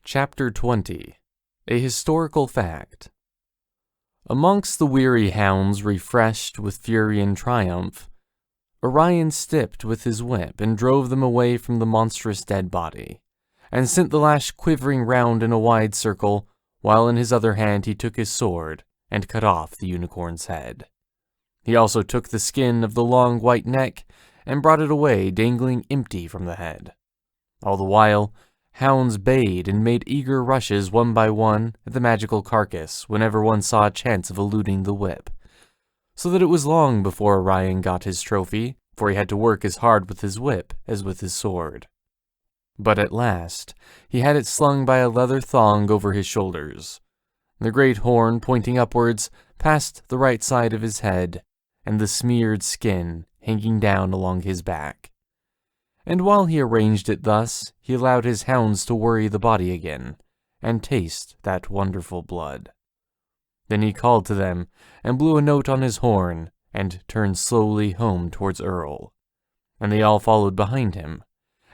Chapter 20. A Historical Fact. Amongst the weary hounds refreshed with fury and triumph, Orion stepped with his whip and drove them away from the monstrous dead body, and sent the lash quivering round in a wide circle, while in his other hand he took his sword and cut off the unicorn's head. He also took the skin of the long white neck and brought it away dangling empty from the head. All the while, hounds bayed and made eager rushes one by one at the magical carcass whenever one saw a chance of eluding the whip, so that it was long before Orion got his trophy, for he had to work as hard with his whip as with his sword. But at last, he had it slung by a leather thong over his shoulders, the great horn pointing upwards past the right side of his head, and the smeared skin hanging down along his back. And while he arranged it thus, he allowed his hounds to worry the body again, and taste that wonderful blood. Then he called to them, and blew a note on his horn, and turned slowly home towards Earl. And they all followed behind him,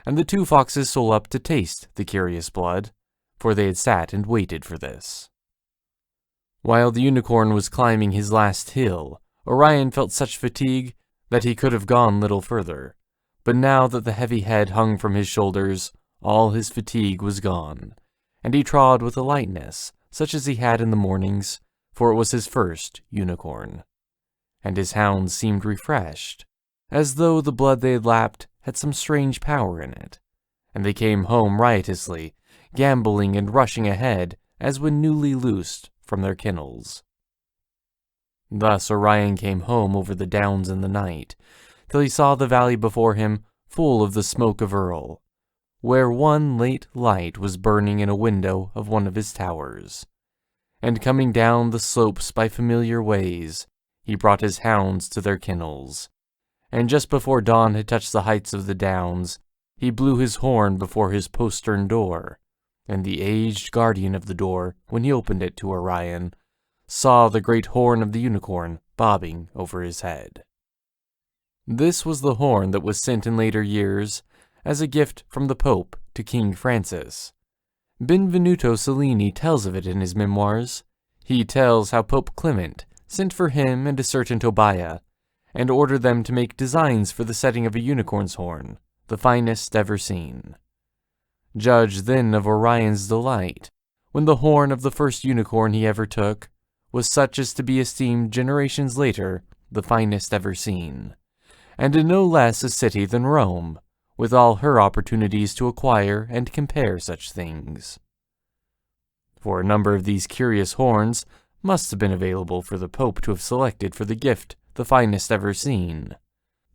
and the two foxes stole up to taste the curious blood, for they had sat and waited for this. While the unicorn was climbing his last hill, Orion felt such fatigue that he could have gone little further. But now that the heavy head hung from his shoulders, all his fatigue was gone, and he trod with a lightness such as he had in the mornings, for it was his first unicorn. And his hounds seemed refreshed, as though the blood they had lapped had some strange power in it, and they came home riotously, gambolling and rushing ahead as when newly loosed from their kennels. Thus Orion came home over the downs in the night, till he saw the valley before him full of the smoke of Earl, where one late light was burning in a window of one of his towers. And coming down the slopes by familiar ways, he brought his hounds to their kennels. And just before dawn had touched the heights of the downs, he blew his horn before his postern door, and the aged guardian of the door, when he opened it to Orion, saw the great horn of the unicorn bobbing over his head. This was the horn that was sent in later years as a gift from the Pope to King Francis. Benvenuto Cellini tells of it in his memoirs. He tells how Pope Clement sent for him and a certain Tobiah, and ordered them to make designs for the setting of a unicorn's horn, the finest ever seen. Judge then of Orion's delight, when the horn of the first unicorn he ever took was such as to be esteemed generations later the finest ever seen, and in no less a city than Rome, with all her opportunities to acquire and compare such things. For a number of these curious horns must have been available for the Pope to have selected for the gift the finest ever seen.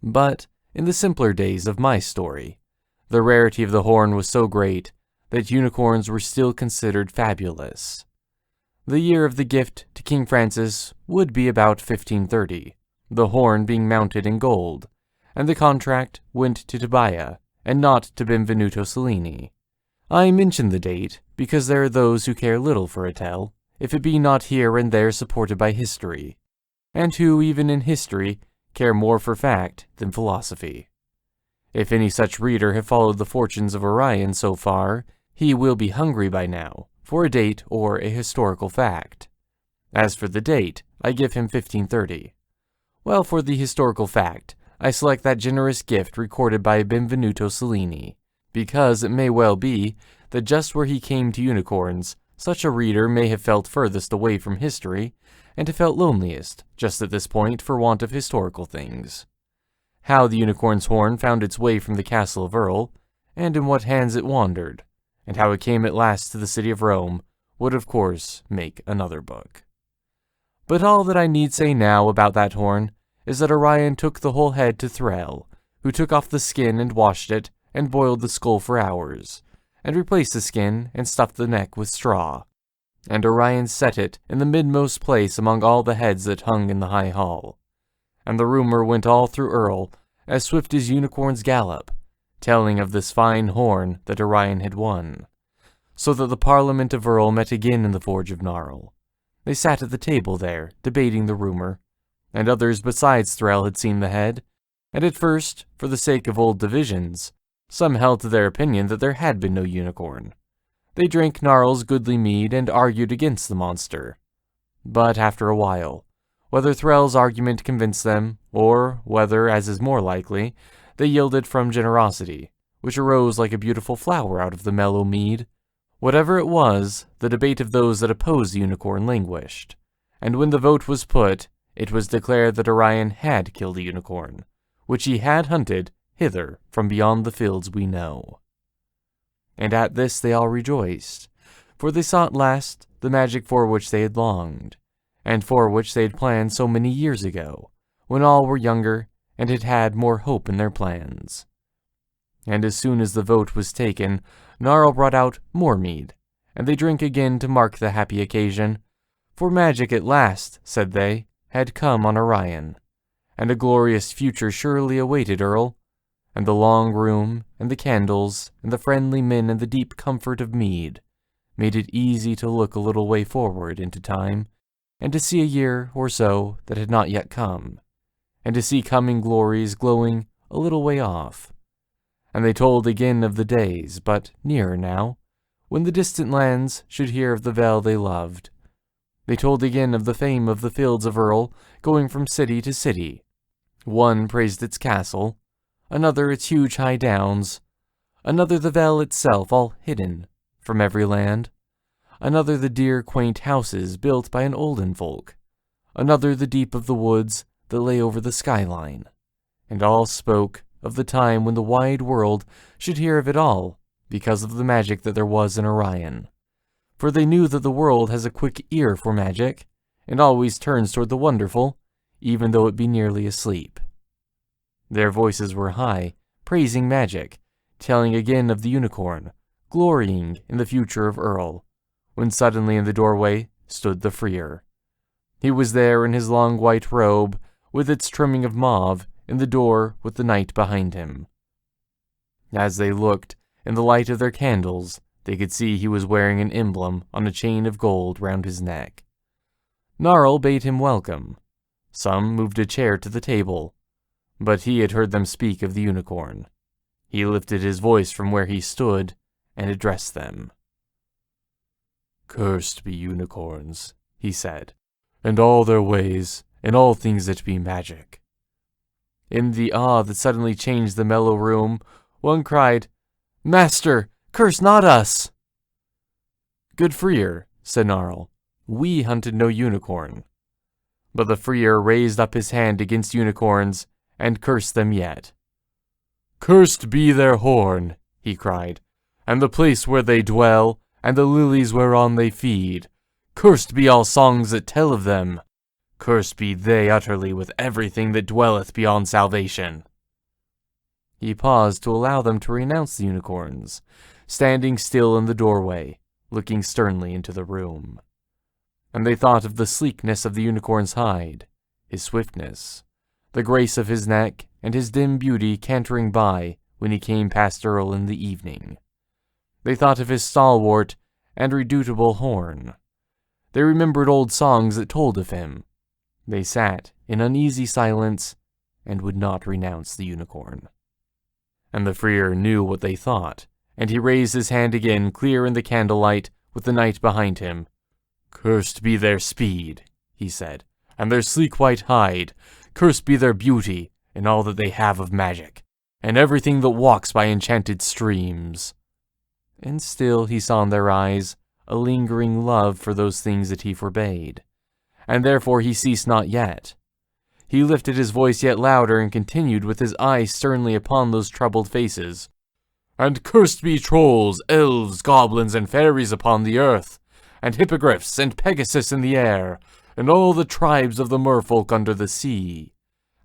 But, in the simpler days of my story, the rarity of the horn was so great that unicorns were still considered fabulous. The year of the gift to King Francis would be about 1530, the horn being mounted in gold, and the contract went to Tobiah, and not to Benvenuto Cellini. I mention the date because there are those who care little for a tale, if it be not here and there supported by history, and who, even in history, care more for fact than philosophy. If any such reader have followed the fortunes of Orion so far, he will be hungry by now for a date or a historical fact. As for the date, I give him 1530. Well, for the historical fact, I select that generous gift recorded by Benvenuto Cellini, because it may well be that just where he came to unicorns, such a reader may have felt furthest away from history, and have felt loneliest just at this point for want of historical things. How the unicorn's horn found its way from the castle of Earl, and in what hands it wandered, and how it came at last to the city of Rome, would of course make another book. But all that I need say now about that horn is that Orion took the whole head to Threl, who took off the skin and washed it, and boiled the skull for hours, and replaced the skin and stuffed the neck with straw. And Orion set it in the midmost place among all the heads that hung in the high hall. And the rumor went all through Earl, as swift as unicorns gallop, telling of this fine horn that Orion had won. So that the Parliament of Earl met again in the Forge of Gnarl. They sat at the table there, debating the rumor, and others besides Threl had seen the head, and at first, for the sake of old divisions, some held to their opinion that there had been no unicorn, They drank Gnarl's goodly mead and argued against the monster. But after a while, whether Threll's argument convinced them, or whether, as is more likely, they yielded from generosity, which arose like a beautiful flower out of the mellow mead, whatever it was, the debate of those that opposed the unicorn languished, and when the vote was put, it was declared that Orion had killed the unicorn, which he had hunted hither from beyond the fields we know. And at this they all rejoiced, for they saw at last the magic for which they had longed, and for which they had planned so many years ago, when all were younger and had had more hope in their plans. And as soon as the vote was taken, Gnarl brought out more mead, and they drank again to mark the happy occasion, for magic at last, said they, had come on Orion, and a glorious future surely awaited Earl, and the long room, and the candles, and the friendly men, and the deep comfort of mead, made it easy to look a little way forward into time, and to see a year or so that had not yet come, and to see coming glories glowing a little way off. And they told again of the days, but nearer now, when the distant lands should hear of the vale they loved. They told again of the fame of the fields of Earl, going from city to city. One praised its castle, another its huge high downs, another the vale itself all hidden from every land, another the dear quaint houses built by an olden folk, another the deep of the woods that lay over the skyline, and all spoke of the time when the wide world should hear of it all because of the magic that there was in Orion. For they knew that the world has a quick ear for magic, and always turns toward the wonderful, even though it be nearly asleep. Their voices were high, praising magic, telling again of the unicorn, glorying in the future of Earl, when suddenly in the doorway stood the Freer. He was there in his long white robe, with its trimming of mauve, in the door with the knight behind him. As they looked, in the light of their candles, they could see he was wearing an emblem on a chain of gold round his neck. Gnarl bade him welcome. Some moved a chair to the table, but he had heard them speak of the unicorn. He lifted his voice from where he stood and addressed them. "Cursed be unicorns," he said, "and all their ways, and all things that be magic." In the awe that suddenly changed the mellow room, one cried, "Master, curse not us!" "Good Freer," said Gnarl, "we hunted no unicorn." But the Freer raised up his hand against unicorns, and cursed them yet. "Cursed be their horn," he cried, "and the place where they dwell, and the lilies whereon they feed. Cursed be all songs that tell of them. Cursed be they utterly with everything that dwelleth beyond salvation." He paused to allow them to renounce the unicorns, standing still in the doorway, looking sternly into the room. And they thought of the sleekness of the unicorn's hide, his swiftness, the grace of his neck, and his dim beauty cantering by when he came past Earl in the evening. They thought of his stalwart and redoubtable horn. They remembered old songs that told of him. They sat in uneasy silence and would not renounce the unicorn. And the Freer knew what they thought, and he raised his hand again clear in the candlelight with the knight behind him. "Cursed be their speed," he said, "and their sleek white hide. Cursed be their beauty, and all that they have of magic, and everything that walks by enchanted streams." And still he saw in their eyes a lingering love for those things that he forbade, and therefore he ceased not yet. He lifted his voice yet louder and continued with his eyes sternly upon those troubled faces. "And cursed be trolls, elves, goblins, and fairies upon the earth, and hippogriffs and Pegasus in the air, and all the tribes of the merfolk under the sea.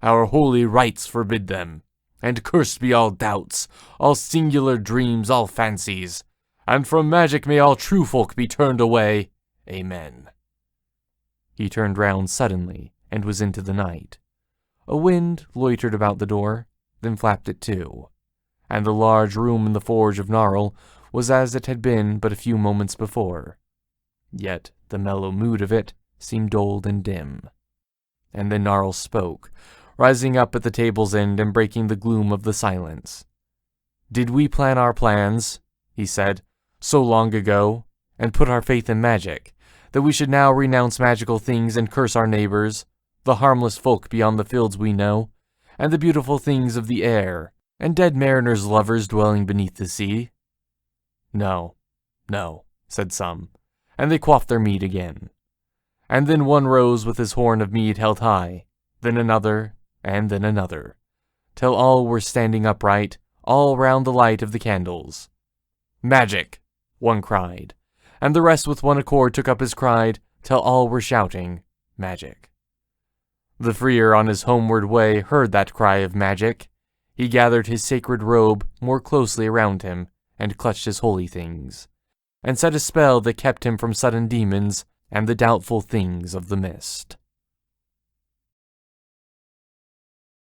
Our holy rites forbid them. And cursed be all doubts, all singular dreams, all fancies. And from magic may all true folk be turned away. Amen." He turned round suddenly, and was into the night. A wind loitered about the door, then flapped it to, and the large room in the forge of Gnarl was as it had been but a few moments before. Yet the mellow mood of it seemed dulled and dim. And then Gnarl spoke, rising up at the table's end and breaking the gloom of the silence. "Did we plan our plans," he said, so long ago, and put our faith in magic, that we should now renounce magical things and curse our neighbors, the harmless folk beyond the fields we know, and the beautiful things of the air, and dead mariners' lovers dwelling beneath the sea? No, no, said some, and they quaffed their mead again. And then one rose with his horn of mead held high, then another, and then another, till all were standing upright, all round the light of the candles. Magic! One cried, and the rest with one accord took up his cry, till all were shouting, Magic. The friar on his homeward way heard that cry of magic. He gathered his sacred robe more closely around him, and clutched his holy things, and set a spell that kept him from sudden demons and the doubtful things of the mist.